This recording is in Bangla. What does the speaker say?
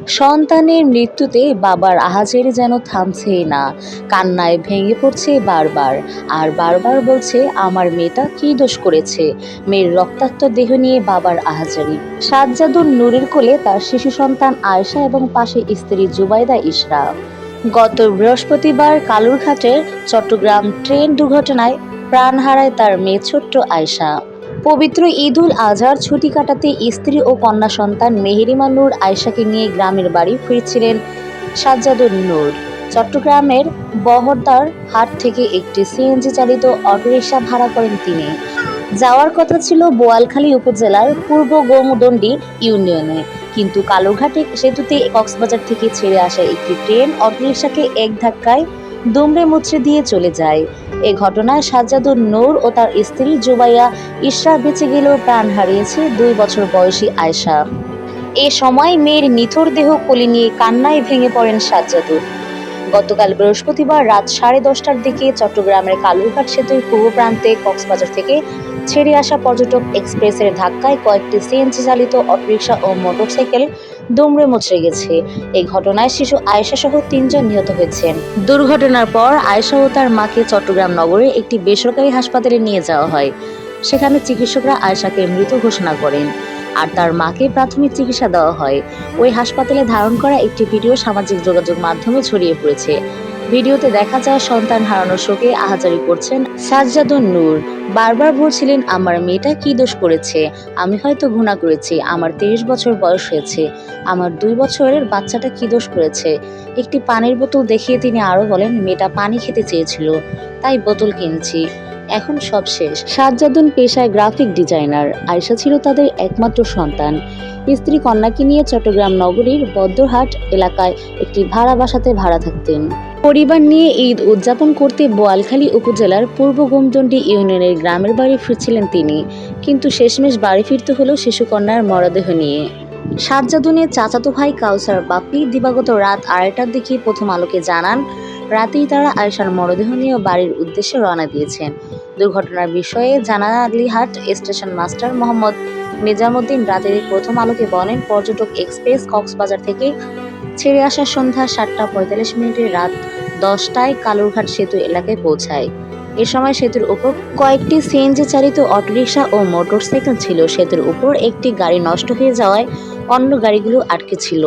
সন্তানের মৃত্যুতে বাবার আহাজারি যেন থামছেই না। কান্নায় ভেঙে পড়ছে বারবার, আর বারবার বলছে আমার মেয়েটা কী দোষ করেছে। মেয়ের রক্তাক্ত দেহ নিয়ে বাবার আহাজারি। সাজ্জাদুন নূরের কোলে তার শিশু সন্তান আয়েশা এবং পাশে স্ত্রী জুবাইদা ইশরা। গত বৃহস্পতিবার কালুরঘাটের চট্টগ্রাম ট্রেন দুর্ঘটনায় প্রাণ হারায় তার মেয়ে ছোট্ট আয়েশা। পবিত্র ঈদুল আজহার ছুটি কাটাতে স্ত্রী ও কন্যা সন্তান মেহেরিমা নূর আয়েশাকে নিয়ে গ্রামের বাড়ি ফিরছিলেন সাজ্জাদুন নূর। চট্টগ্রামের বহরদার হাট থেকে একটি সিএনজি চালিত অটোরিকশা ভাড়া করেন তিনি। যাওয়ার কথা ছিল বোয়ালখালী উপজেলার পূর্ব গৌমদণ্ডী ইউনিয়নে, কিন্তু কালুরঘাটে সেতুতে কক্সবাজার থেকে ছেড়ে আসা একটি ট্রেন অটোরিকশাকে এক ধাক্কায় দুমড়ে মুচড়ে দিয়ে চলে যায়। এ ঘটনায় সাজ্জাদুন নূর ও তার স্ত্রী জুবাইয়া ইশরা বেঁচে গেলেও প্রাণ হারিয়েছে 2 বছর বয়সী আয়েশা। এ সময় মেয়ের নিথর দেহ কোলে নিয়ে কান্নায় ভেঙে পড়েন সাজ্জাদুন। গতকাল বৃহস্পতিবার রাত 10:30টার দিকে চট্টগ্রামের কালুরঘাট সেতুর পূর্ব প্রান্তে কক্সবাজার থেকে ছেড়ে আসা পর্যটক এক্সপ্রেসের ধাক্কায় কয়েকটি সিএনজি চালিত অটোরিকশা ও মোটরসাইকেল দুমড়ে মুচড়ে গেছে। এই ঘটনায় শিশু আয়েশা সহ 3 জন নিহত হয়েছেন। দুর্ঘটনার পর আয়েশা ও তার মাকে চট্টগ্রাম নগরের একটি বেসরকারি হাসপাতালে নিয়ে যাওয়া হয়। সেখানে চিকিৎসকরা আয়েশাকে মৃত ঘোষণা করেন, আর তার মাকে প্রাথমিক চিকিৎসা দেওয়া হয়। ওই হাসপাতালে ধারণ করা একটি ভিডিও সামাজিক যোগাযোগ মাধ্যমে ছড়িয়ে পড়েছে। ভিডিওতে দেখা যায় সন্তান হারানোর শোকে আহাজারি করছেন সাজ্জাদুন নূর। বারবার বলছিলেন আমার মেয়েটা কী দোষ করেছে, আমি হয়তো গুনাহ করেছি, আমার 23 বছর বয়স হয়েছে, আমার 2 বছরের বাচ্চাটা কী দোষ করেছে। একটি পানির বোতল দেখিয়ে তিনি আরও বলেন মেয়েটা পানি খেতে চেয়েছিল, তাই বোতল কিনেছি, এখন সব শেষ। সাজ্জাদুন পেশায় গ্রাফিক ডিজাইনার। আয়েশা ছিল তাদের একমাত্র সন্তান। স্ত্রী কন্যাকে নিয়ে চট্টগ্রাম নগরীর বদ্রহাট এলাকায় একটি ভাড়া বাসাতে ভাড়া থাকতেন। পরিবার নিয়ে ঈদ উদযাপন করতে বোয়ালখালী উপজেলার পূর্ব গোমদণ্ডী ইউনিয়নের গ্রামের বাড়ি ফিরছিলেন তিনি, কিন্তু শেষমেশ বাড়ি ফিরতে হলো শিশুকন্যার মরদেহ নিয়ে। সাজ্জাদুনের চাচাতো ভাই কাউসার বাপ্পি দিবাগত রাত 2:30টার দিকে প্রথম আলোকে জানান, রাতেই তারা আয়েশার মরদেহ নিয়ে বাড়ির উদ্দেশ্যে রওনা দিয়েছেন। দুর্ঘটনার বিষয়ে জানালিহাট স্টেশন মাস্টার মোহাম্মদ নিজামুদ্দিন রাতের প্রথম আলোকে বলেন, পর্যটক এক্সপ্রেস কক্সবাজার থেকে ছেড়ে আসা সন্ধ্যা 7:45 রাত 10টায় কালুরঘাট সেতু এলাকায় পৌঁছায়। এ সময় সেতুর উপর কয়েকটি সিএনজি চালিত অটোরিকশা ও মোটরসাইকেল ছিল। সেতুর উপর একটি গাড়ি নষ্ট হয়ে যাওয়ায় অন্য গাড়িগুলো আটকে ছিল।